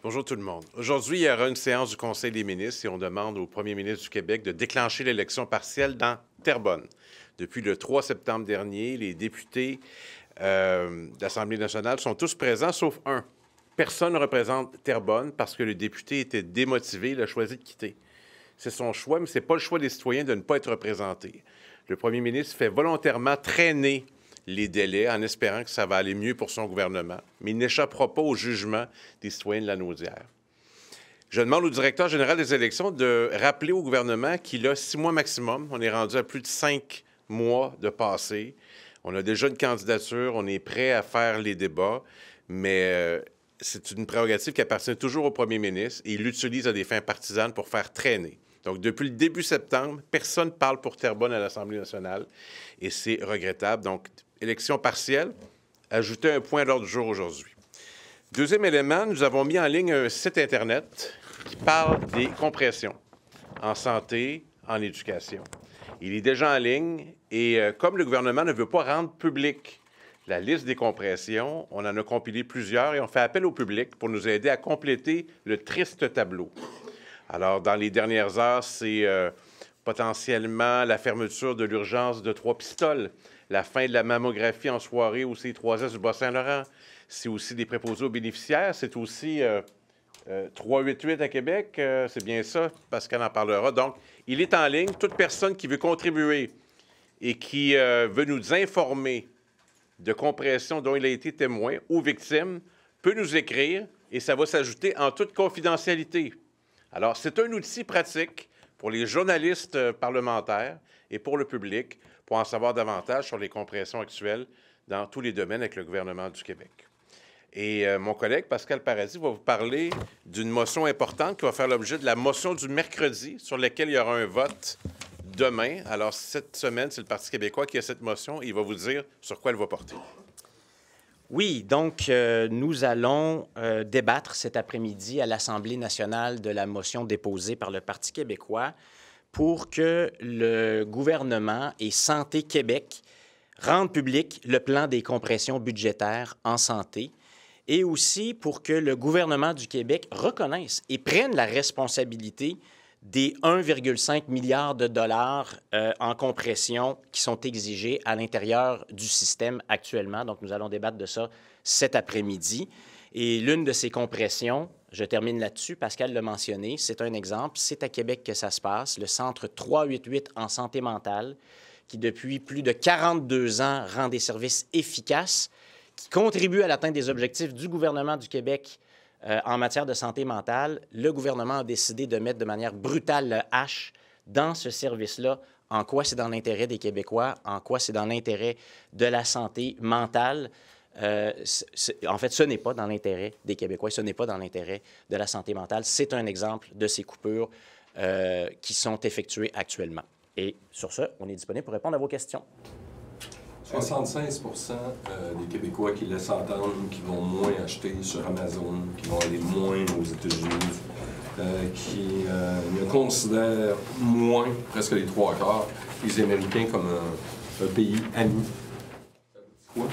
Bonjour tout le monde. Aujourd'hui, il y aura une séance du Conseil des ministres et on demande au premier ministre du Québec de déclencher l'élection partielle dans Terrebonne. Depuis le 3 septembre dernier, les députés de l'Assemblée nationale sont tous présents, sauf un. Personne ne représente Terrebonne parce que le député était démotivé, il a choisi de quitter. C'est son choix, mais ce n'est pas le choix des citoyens de ne pas être représentés. Le premier ministre fait volontairement traîner les délais en espérant que ça va aller mieux pour son gouvernement, mais il n'échappera pas au jugement des citoyens de la Naudière. Je demande au directeur général des élections de rappeler au gouvernement qu'il a 6 mois maximum. On est rendu à plus de 5 mois de passé. On a déjà une candidature, on est prêt à faire les débats, mais c'est une prérogative qui appartient toujours au premier ministre et il l'utilise à des fins partisanes pour faire traîner. Donc, depuis le début septembre, personne ne parle pour Terrebonne à l'Assemblée nationale et c'est regrettable. Donc, élection partielle, ajouter un point à l'ordre du jour aujourd'hui. Deuxième élément, nous avons mis en ligne un site Internet qui parle des compressions en santé, en éducation. Il est déjà en ligne et comme le gouvernement ne veut pas rendre public la liste des compressions, on en a compilé plusieurs et on fait appel au public pour nous aider à compléter le triste tableau. Alors, dans les dernières heures, c'est potentiellement la fermeture de l'urgence de Trois-Pistoles, la fin de la mammographie en soirée au C3S du Bas-Saint-Laurent. C'est aussi des préposés aux bénéficiaires. C'est aussi 388 à Québec. C'est bien ça, Pascal en parlera. Donc, il est en ligne. Toute personne qui veut contribuer et qui veut nous informer de compression dont il a été témoin ou victime peut nous écrire et ça va s'ajouter en toute confidentialité. Alors, c'est un outil pratique pour les journalistes parlementaires et pour le public pour en savoir davantage sur les compressions actuelles dans tous les domaines avec le gouvernement du Québec. Et mon collègue Pascal Paradis va vous parler d'une motion importante qui va faire l'objet de la motion du mercredi sur laquelle il y aura un vote demain. Alors, cette semaine, c'est le Parti québécois qui a cette motion et il va vous dire sur quoi elle va porter. Oui, donc nous allons débattre cet après-midi à l'Assemblée nationale de la motion déposée par le Parti québécois pour que le gouvernement et Santé Québec rendent public le plan des compressions budgétaires en santé et aussi pour que le gouvernement du Québec reconnaisse et prenne la responsabilité des 1,5 milliard de dollars en compression qui sont exigés à l'intérieur du système actuellement. Donc, nous allons débattre de ça cet après-midi. Et l'une de ces compressions, je termine là-dessus, Pascal l'a mentionné, c'est un exemple, c'est à Québec que ça se passe, le Centre 388 en santé mentale, qui depuis plus de 42 ans rend des services efficaces, qui contribuent à l'atteinte des objectifs du gouvernement du Québec en matière de santé mentale. Le gouvernement a décidé de mettre de manière brutale le H dans ce service-là. En quoi c'est dans l'intérêt des Québécois? En quoi c'est dans l'intérêt de la santé mentale? En fait, ce n'est pas dans l'intérêt des Québécois, ce n'est pas dans l'intérêt de la santé mentale. C'est un exemple de ces coupures qui sont effectuées actuellement. Et sur ce, on est disponible pour répondre à vos questions. 76 des Québécois qui laissent entendre qu'ils vont moins acheter sur Amazon, qui vont aller moins aux États-Unis, qui ne considèrent moins, presque les 3/4, les Américains comme un pays ami. Quoi?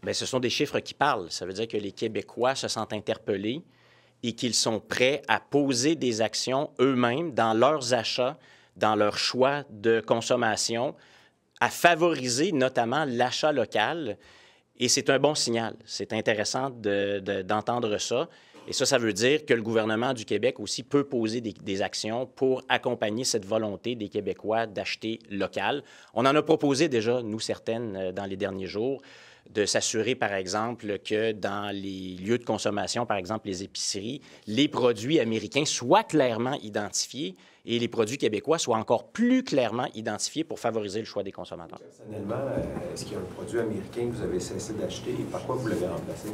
Bien, ce sont des chiffres qui parlent. Ça veut dire que les Québécois se sentent interpellés et qu'ils sont prêts à poser des actions eux-mêmes dans leurs achats, dans leurs choix de consommation, à favoriser notamment l'achat local. Et c'est un bon signal. C'est intéressant d'entendre ça. Et ça veut dire que le gouvernement du Québec aussi peut poser des actions pour accompagner cette volonté des Québécois d'acheter local. On en a proposé déjà, nous, certaines, dans les derniers jours, de s'assurer, par exemple, que dans les lieux de consommation, par exemple les épiceries, les produits américains soient clairement identifiés et les produits québécois soient encore plus clairement identifiés pour favoriser le choix des consommateurs. Personnellement, est-ce qu'il y a un produit américain que vous avez cessé d'acheter et par quoi vous l'avez remplacé?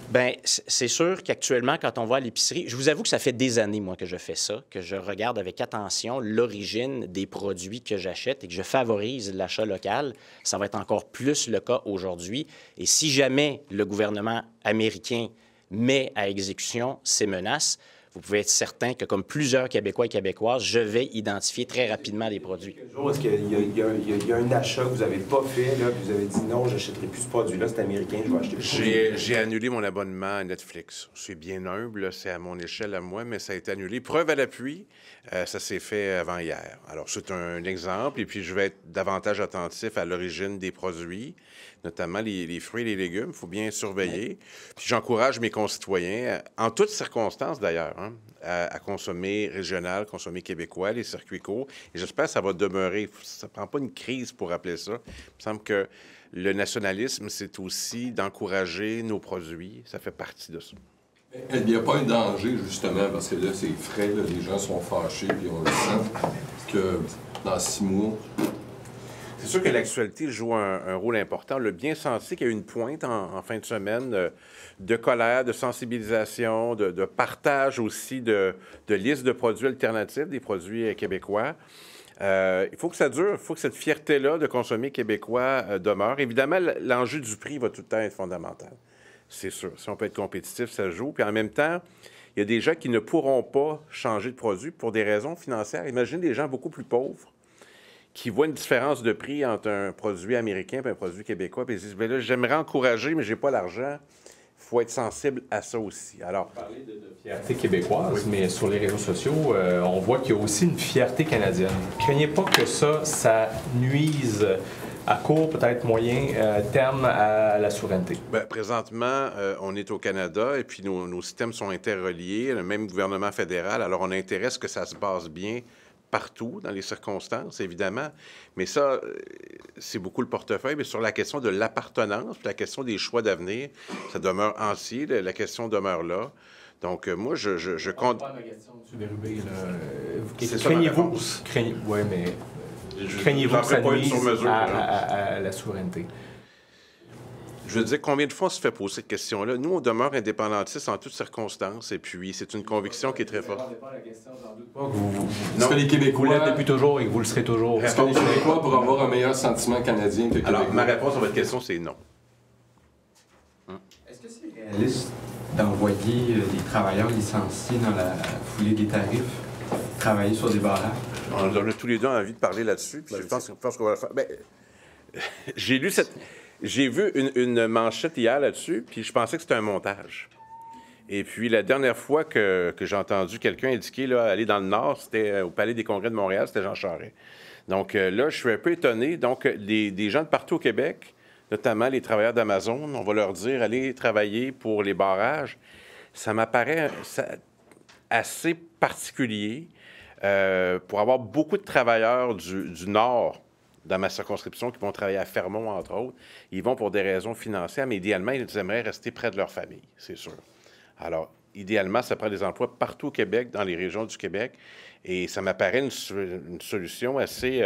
Bien, c'est sûr qu'actuellement, quand on va à l'épicerie, je vous avoue que ça fait des années, moi, que je fais ça, que je regarde avec attention l'origine des produits que j'achète et que je favorise l'achat local. Ça va être encore plus le cas aujourd'hui. Et si jamais le gouvernement américain met à exécution ces menaces, vous pouvez être certain que, comme plusieurs Québécois et Québécoises, je vais identifier très rapidement des produits. Est-ce qu'il y a un achat que vous n'avez pas fait, là, puis vous avez dit non, je n'achèterai plus ce produit-là, c'est américain, je vais acheter plus. J'ai annulé mon abonnement à Netflix. C'est bien humble, là, c'est à mon échelle à moi, mais ça a été annulé. Preuve à l'appui, ça s'est fait avant hier. Alors, c'est un exemple, et puis je vais être davantage attentif à l'origine des produits, notamment les fruits et les légumes. Il faut bien surveiller. Puis j'encourage mes concitoyens, en toutes circonstances d'ailleurs, hein, à consommer régional, consommer québécois, les circuits courts. Et j'espère que ça va demeurer. Ça ne prend pas une crise pour appeler ça. Il me semble que le nationalisme, c'est aussi d'encourager nos produits. Ça fait partie de ça. Il n'y a pas un danger, justement, parce que là, c'est frais, là, les gens sont fâchés, puis on le sent, que dans 6 mois... C'est sûr que l'actualité joue un rôle important. On l'a bien senti qu'il y a eu une pointe en fin de semaine de colère, de sensibilisation, de partage aussi de listes de produits alternatifs, des produits québécois. Il faut que ça dure, il faut que cette fierté-là de consommer québécois demeure. Évidemment, l'enjeu du prix va tout le temps être fondamental. C'est sûr. Si on peut être compétitif, ça joue. Puis en même temps, il y a des gens qui ne pourront pas changer de produit pour des raisons financières. Imaginez des gens beaucoup plus pauvres qui voient une différence de prix entre un produit américain et un produit québécois, puis ils disent, bien là, j'aimerais encourager, mais je n'ai pas l'argent. Il faut être sensible à ça aussi. Alors, vous parlez de fierté québécoise, mais sur les réseaux sociaux, on voit qu'il y a aussi une fierté canadienne. Craignez pas que ça nuise à court, peut-être moyen terme à la souveraineté? Bien, présentement, on est au Canada et puis nos systèmes sont interreliés, le même gouvernement fédéral. Alors, on a intérêt à ce que ça se passe bien partout, dans les circonstances, évidemment. Mais ça, c'est beaucoup le portefeuille. Mais sur la question de l'appartenance, la question des choix d'avenir, ça demeure entier. La question demeure là. Donc, moi, je compte... Ma question, M. Bérubé, craignez-vous... Oui, mais... Craignez-vous que ça nuise à la souveraineté? Je veux dire, combien de fois on se fait poser cette question-là? Nous, on demeure indépendantistes en toutes circonstances, et puis c'est une conviction qui est très forte. Est-ce que les Québécois l'êtes depuis toujours et que vous le serez toujours? Est-ce que les Québécois pourraient avoir un meilleur sentiment canadien que les Québécois? Alors, ma réponse à votre question, c'est non. Est-ce que c'est réaliste d'envoyer des travailleurs licenciés dans la foulée des tarifs travailler sur des barrages? On a tous les deux envie de parler là-dessus, puis je pense qu'on va le faire. Bien, j'ai vu une manchette hier là-dessus, puis je pensais que c'était un montage. Et puis, la dernière fois que j'ai entendu quelqu'un indiquer là, aller dans le Nord, c'était au Palais des Congrès de Montréal, c'était Jean Charest. Donc là, je suis un peu étonné. Donc, des gens de partout au Québec, notamment les travailleurs d'Amazon, on va leur dire, allez travailler pour les barrages. Ça m'apparaît assez particulier pour avoir beaucoup de travailleurs du Nord dans ma circonscription qui vont travailler à Fermont, entre autres. Ils vont pour des raisons financières, mais idéalement, ils aimeraient rester près de leur famille, c'est sûr. Alors, idéalement, ça prend des emplois partout au Québec, dans les régions du Québec, et ça m'apparaît une solution assez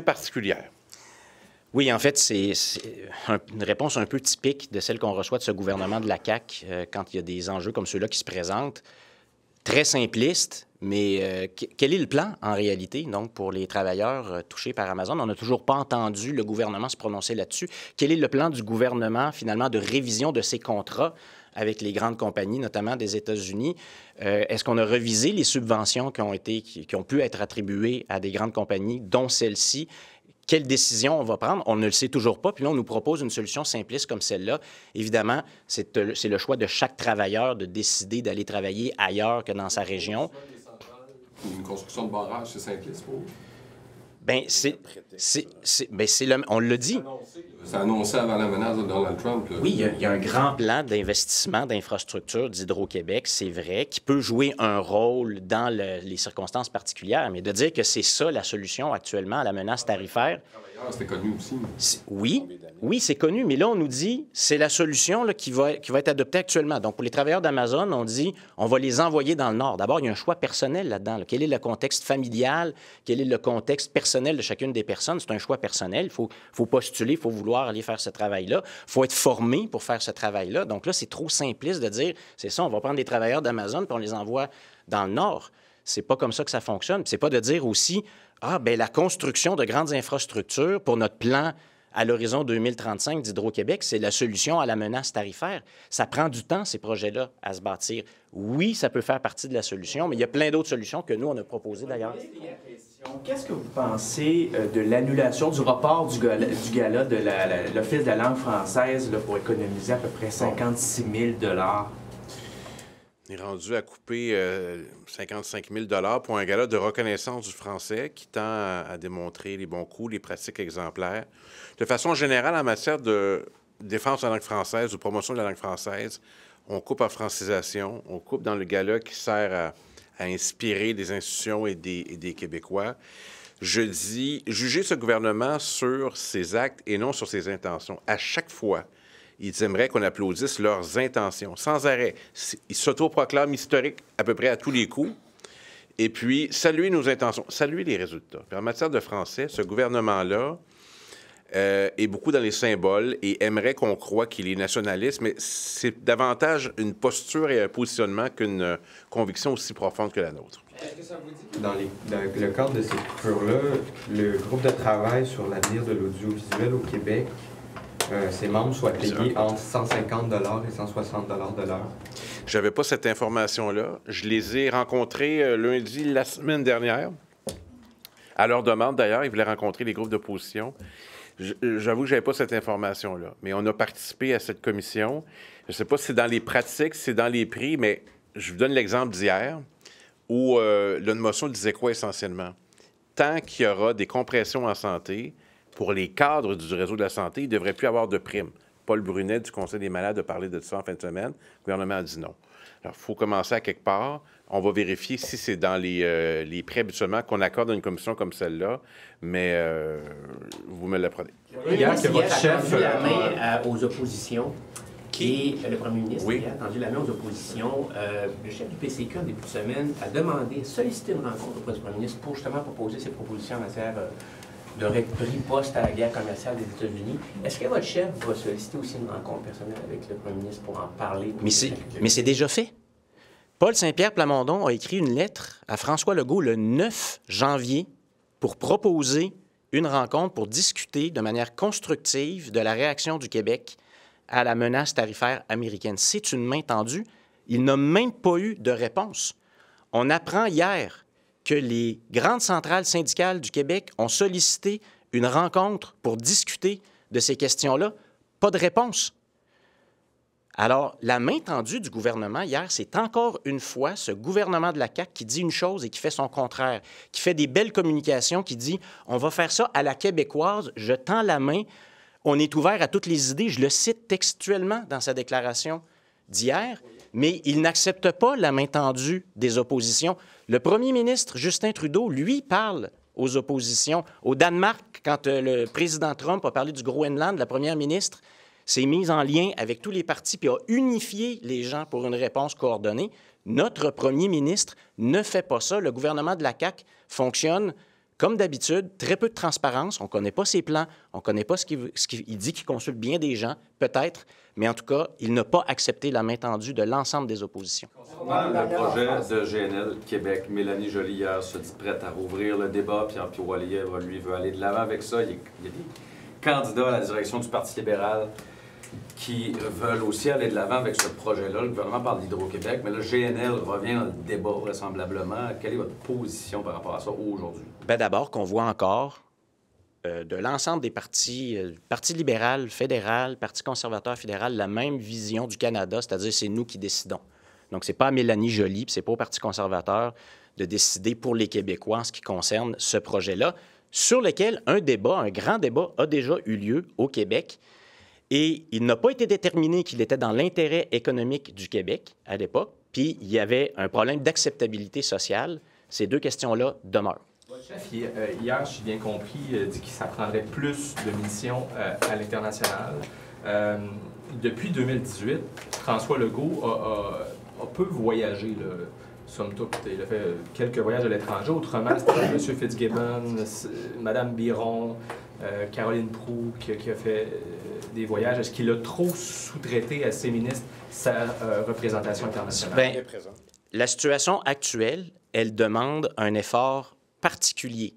particulière. Oui, en fait, c'est une réponse un peu typique de celle qu'on reçoit de ce gouvernement de la CAQ quand il y a des enjeux comme ceux-là qui se présentent. Très simpliste, mais quel est le plan en réalité, donc, pour les travailleurs touchés par Amazon? On n'a toujours pas entendu le gouvernement se prononcer là-dessus. Quel est le plan du gouvernement, finalement, de révision de ces contrats avec les grandes compagnies, notamment des États-Unis? Est-ce qu'on a revisé les subventions qui ont pu être attribuées à des grandes compagnies, dont celle-ci? Quelle décision on va prendre? On ne le sait toujours pas. Puis là, on nous propose une solution simpliste comme celle-là. Évidemment, c'est le choix de chaque travailleur de décider d'aller travailler ailleurs que dans sa région. Une construction de barrage, c'est simpliste pour vous? Bien, on l'a dit. C'est annoncé avant la menace de Donald Trump. Là. Oui, il y a un grand plan d'investissement d'infrastructures d'Hydro-Québec, c'est vrai, qui peut jouer un rôle dans les circonstances particulières, mais de dire que c'est ça la solution actuellement à la menace tarifaire... C'était connu aussi. Oui, c'est connu, mais là, on nous dit c'est la solution là, qui va être adoptée actuellement. Donc, pour les travailleurs d'Amazon, on dit on va les envoyer dans le Nord. D'abord, il y a un choix personnel là-dedans. Là. Quel est le contexte familial? Quel est le contexte personnel de chacune des personnes? C'est un choix personnel. Il faut postuler, il faut vouloir aller faire ce travail-là. Il faut être formé pour faire ce travail-là. Donc là, c'est trop simpliste de dire c'est ça, on va prendre des travailleurs d'Amazon puis on les envoie dans le Nord. C'est pas comme ça que ça fonctionne. C'est pas de dire aussi la construction de grandes infrastructures pour notre plan à l'horizon 2035 d'Hydro-Québec, c'est la solution à la menace tarifaire. Ça prend du temps, ces projets-là, à se bâtir. Oui, ça peut faire partie de la solution, mais il y a plein d'autres solutions que nous, on a proposées d'ailleurs. Qu'est-ce que vous pensez de l'annulation, du report du gala de l'Office de la langue française là, pour économiser à peu près 56 000 $? On est rendu à couper 55 000 pour un gala de reconnaissance du français qui tend à démontrer les bons coups, les pratiques exemplaires. De façon générale, en matière de défense de la langue française ou promotion de la langue française, on coupe en francisation, on coupe dans le gala qui sert à inspirer des institutions et des Québécois. Je dis, jugez ce gouvernement sur ses actes et non sur ses intentions. À chaque fois, ils aimeraient qu'on applaudisse leurs intentions, sans arrêt. Ils s'autoproclament historiques à peu près à tous les coups. Et puis, saluer nos intentions, saluer les résultats. Puis en matière de français, ce gouvernement-là est beaucoup dans les symboles et aimerait qu'on croie qu'il est nationaliste, mais c'est davantage une posture et un positionnement qu'une conviction aussi profonde que la nôtre. Est-ce que ça vous dit que dans le cadre de ces coupures-là, le groupe de travail sur l'avenir de l'audiovisuel au Québec, ses membres soient payés entre 150 $ et 160 $ de l'heure? Je n'avais pas cette information-là. Je les ai rencontrés lundi la semaine dernière. À leur demande, d'ailleurs, ils voulaient rencontrer les groupes d'opposition. J'avoue que je n'avais pas cette information-là. Mais on a participé à cette commission. Je ne sais pas si c'est dans les pratiques, si c'est dans les prix, mais je vous donne l'exemple d'hier où une motion disait quoi essentiellement? Tant qu'il y aura des compressions en santé, pour les cadres du réseau de la santé, il ne devrait plus avoir de primes. Paul Brunet du Conseil des malades a parlé de ça en fin de semaine. Le gouvernement a dit non. Alors, il faut commencer à quelque part. On va vérifier si c'est dans les prix habituellement qu'on accorde à une commission comme celle-là, mais vous me l'apprenez. Hier, c'est votre chef a tendu la main aux oppositions. Et le premier ministre a tendu la main aux oppositions. Le chef du PCQ, en début de semaine, a demandé, sollicité une rencontre auprès du premier ministre pour justement proposer ses propositions en matière de riposte à la guerre commerciale des États-Unis. Est-ce que votre chef va solliciter aussi une rencontre personnelle avec le premier ministre pour en parler? Mais c'est déjà fait. Paul Saint-Pierre Plamondon a écrit une lettre à François Legault le 9 janvier pour proposer une rencontre pour discuter de manière constructive de la réaction du Québec à la menace tarifaire américaine. C'est une main tendue. Il n'a même pas eu de réponse. On apprend hier que les grandes centrales syndicales du Québec ont sollicité une rencontre pour discuter de ces questions-là. Pas de réponse. Alors, la main tendue du gouvernement hier, c'est encore une fois ce gouvernement de la CAQ qui dit une chose et qui fait son contraire, qui fait des belles communications, qui dit « on va faire ça à la québécoise, je tends la main, on est ouvert à toutes les idées ». Je le cite textuellement dans sa déclaration d'hier, mais il n'accepte pas la main tendue des oppositions. Le premier ministre, Justin Trudeau, lui, parle aux oppositions. Au Danemark, quand le président Trump a parlé du Groenland, la première ministre s'est mise en lien avec tous les partis puis a unifié les gens pour une réponse coordonnée. Notre premier ministre ne fait pas ça. Le gouvernement de la CAQ fonctionne comme d'habitude, très peu de transparence. On ne connaît pas ses plans, on ne connaît pas ce qu'il dit qu'il consulte bien des gens, peut-être, mais en tout cas, il n'a pas accepté la main tendue de l'ensemble des oppositions. Concernant le projet de GNL Québec, Mélanie Joly hier se dit prête à rouvrir le débat. Pierre Poilievre, lui, veut aller de l'avant avec ça. Il y a des candidats à la direction du Parti libéral qui veulent aussi aller de l'avant avec ce projet-là. Le gouvernement parle d'Hydro-Québec, mais le GNL revient dans le débat vraisemblablement. Quelle est votre position par rapport à ça aujourd'hui? Bien, d'abord, qu'on voit encore de l'ensemble des partis, Parti libéral, fédéral, Parti conservateur fédéral, la même vision du Canada, c'est-à-dire c'est nous qui décidons. Donc, ce n'est pas à Mélanie Joly, puis ce n'est pas au Parti conservateur de décider pour les Québécois en ce qui concerne ce projet-là, sur lequel un grand débat a déjà eu lieu au Québec. Et il n'a pas été déterminé qu'il était dans l'intérêt économique du Québec à l'époque, puis il y avait un problème d'acceptabilité sociale. Ces deux questions-là demeurent. Votre chef, hier, si j'ai bien compris, dit qu'il s'apprendrait plus de missions à l'international. Depuis 2018, François Legault a peu voyagé, somme toute. Il a fait quelques voyages à l'étranger. Autrement, c'était M. Fitzgibbon, Mme Biron, Caroline Proulx qui a fait des voyages. Est-ce qu'il a trop sous-traité à ses ministres sa représentation internationale? Bien, la situation actuelle, elle demande un effort particulier.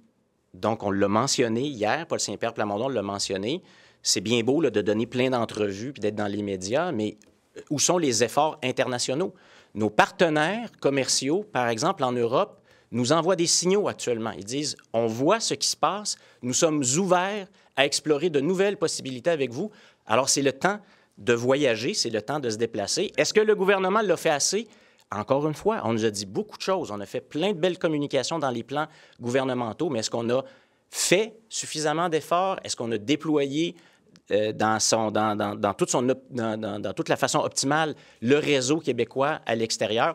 Donc, on l'a mentionné hier, Paul Saint-Pierre Plamondon l'a mentionné, c'est bien beau là, de donner plein d'entrevues puis d'être dans les médias, mais où sont les efforts internationaux? Nos partenaires commerciaux, par exemple en Europe, nous envoient des signaux actuellement. Ils disent, on voit ce qui se passe, nous sommes ouverts à explorer de nouvelles possibilités avec vous. Alors, c'est le temps de voyager, c'est le temps de se déplacer. Est-ce que le gouvernement l'a fait assez? Encore une fois, on nous a dit beaucoup de choses. On a fait plein de belles communications dans les plans gouvernementaux, mais est-ce qu'on a fait suffisamment d'efforts? Est-ce qu'on a déployé dans toute la façon optimale le réseau québécois à l'extérieur?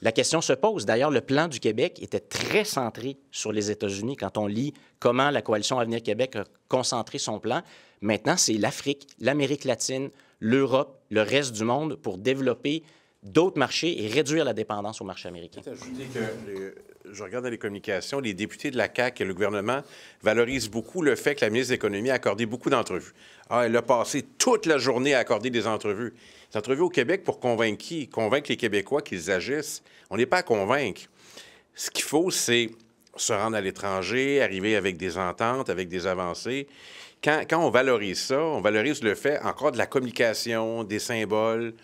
La question se pose. D'ailleurs, le plan du Québec était très centré sur les États-Unis quand on lit comment la Coalition Avenir Québec a concentré son plan. Maintenant, c'est l'Afrique, l'Amérique latine, l'Europe, le reste du monde pour développer d'autres marchés et réduire la dépendance au marché américain. Ajouter que je regarde dans les communications, les députés de la CAQ et le gouvernement valorisent beaucoup le fait que la ministre de l'Économie a accordé beaucoup d'entrevues. Ah, elle a passé toute la journée à accorder des entrevues. Des entrevues au Québec pour convaincre qui? Convaincre les Québécois qu'ils agissent. On n'est pas à convaincre. Ce qu'il faut, c'est se rendre à l'étranger, arriver avec des ententes, avec des avancées. Quand on valorise ça, on valorise le fait encore de la communication, des symboles.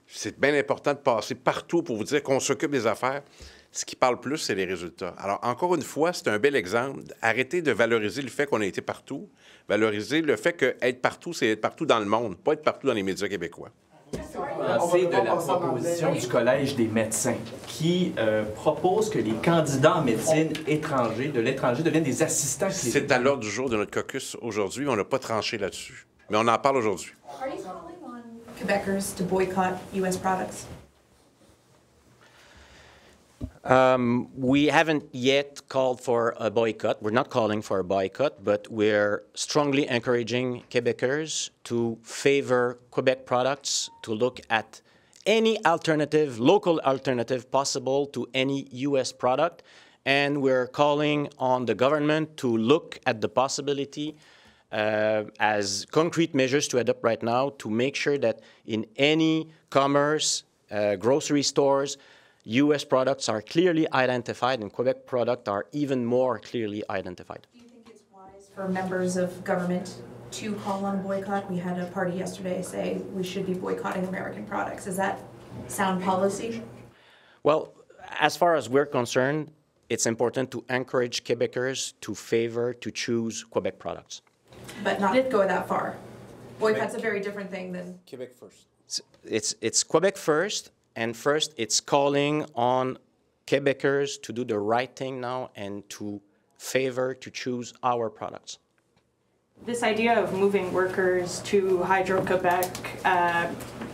C'est bien important de passer partout pour vous dire qu'on s'occupe des affaires. Ce qui parle plus, c'est les résultats. Alors, encore une fois, c'est un bel exemple. Arrêtez de valoriser le fait qu'on a été partout. Valoriser le fait qu'être partout, c'est être partout dans le monde, pas être partout dans les médias québécois. C'est de la proposition du Collège des médecins qui propose que les candidats en médecine étrangers, de l'étranger, deviennent des assistants cliniques. C'est à l'ordre du jour de notre caucus aujourd'hui, mais on n'a pas tranché là-dessus. Mais on en parle aujourd'hui. Quebecers to boycott U.S. products? We haven't yet called for a boycott. We're not calling for a boycott, but we're strongly encouraging Quebecers to favor Quebec products, to look at any alternative, local alternative possible to any U.S. product. And we're calling on the government to look at the possibility as concrete measures to adopt right now to make sure that in any commerce, grocery stores, U.S. products are clearly identified and Quebec products are even more clearly identified. Do you think it's wise for members of government to call on a boycott? We had a party yesterday say we should be boycotting American products. Is that sound policy? Well, as far as we're concerned, it's important to encourage Quebecers to favor, to choose Quebec products. But not go that far. Boycott's a very different thing than... Quebec first. It's Quebec first, and first it's calling on Quebecers to do the right thing now and to favor, to choose our products. This idea of moving workers to Hydro-Quebec,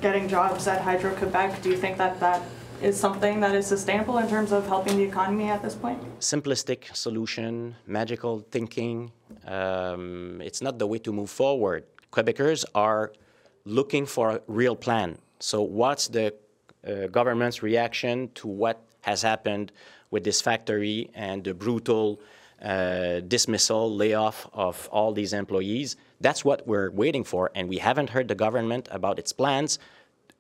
getting jobs at Hydro-Quebec, do you think that that is something that is sustainable in terms of helping the economy at this point? Simplistic solution, magical thinking, it's not the way to move forward. Quebecers are looking for a real plan. So what's the government's reaction to what has happened with this factory and the brutal dismissal, layoff of all these employees? That's what we're waiting for, and we haven't heard the government about its plans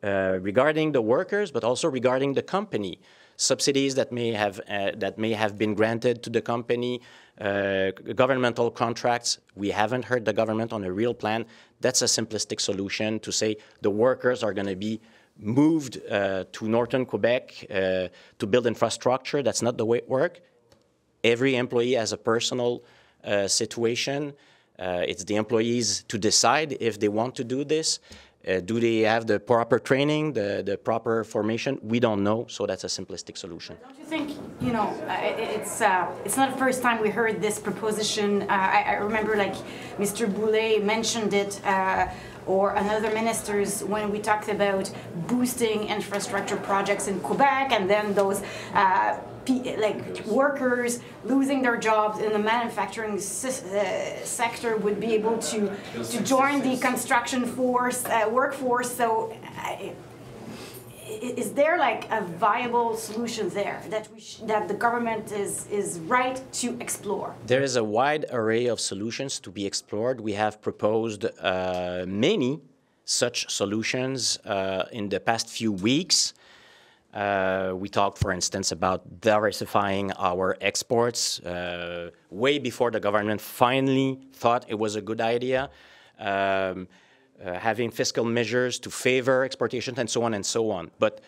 regarding the workers, but also regarding the company. Subsidies that may have been granted to the company, governmental contracts. We haven't heard the government on a real plan. That's a simplistic solution to say the workers are going to be moved to northern Quebec to build infrastructure. That's not the way it works. Every employee has a personal situation. It's the employees to decide if they want to do this. Do they have the proper training, the proper formation? We don't know, so that's a simplistic solution. Don't you think, you know, it's not the first time we heard this proposition. I remember, like, Mr. Boulay mentioned it, or another ministers when we talked about boosting infrastructure projects in Quebec, and then those like workers losing their jobs in the manufacturing sector would be able to join the construction workforce. So is there like a viable solution there that the government is right to explore? There is a wide array of solutions to be explored. We have proposed many such solutions in the past few weeks. We talked, for instance, about diversifying our exports way before the government finally thought it was a good idea. having fiscal measures to favor exportation, and so on and so on. But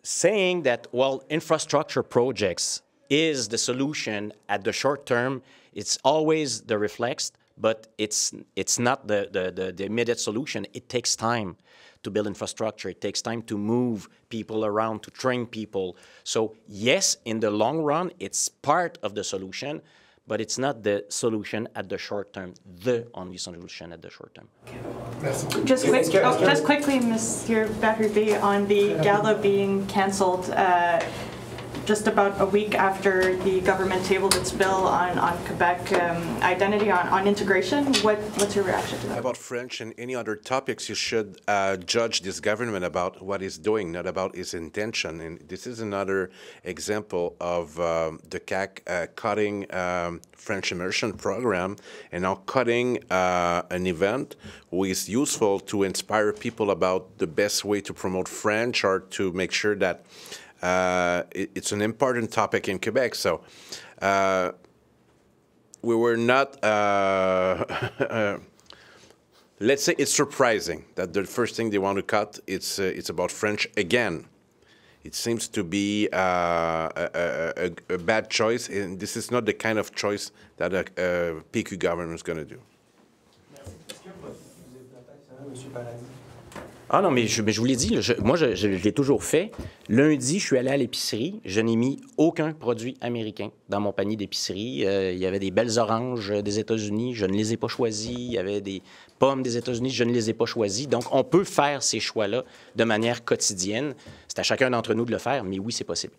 saying that, well, infrastructure projects is the solution at the short term, it's always the reflex, but it's not the immediate solution. It takes time to build infrastructure. It takes time to move people around, to train people. So yes, in the long run, it's part of the solution, but it's not the solution at the short term, the only solution at the short term. Just quickly, Mr. Berube, on the gala being canceled, just about a week after the government tabled its bill on Quebec identity, on integration. What's your reaction to that? About French and any other topics, you should judge this government about what it's doing, not about its intention. And this is another example of the CAQ cutting French immersion program and now cutting an event which is useful to inspire people about the best way to promote French or to make sure that it's an important topic in Quebec. So we were not, let's say it's surprising that the first thing they want to cut, it's about French again. It seems to be a bad choice, and this is not the kind of choice that a PQ government is going to do. Ah non, mais je vous l'ai dit, moi, je l'ai toujours fait. Lundi, je suis allé à l'épicerie. Je n'ai mis aucun produit américain dans mon panier d'épicerie. Il y avait des belles oranges des États-Unis. Je ne les ai pas choisies. Il y avait des pommes des États-Unis. Je ne les ai pas choisies. Donc, on peut faire ces choix-là de manière quotidienne. C'est à chacun d'entre nous de le faire, mais oui, c'est possible.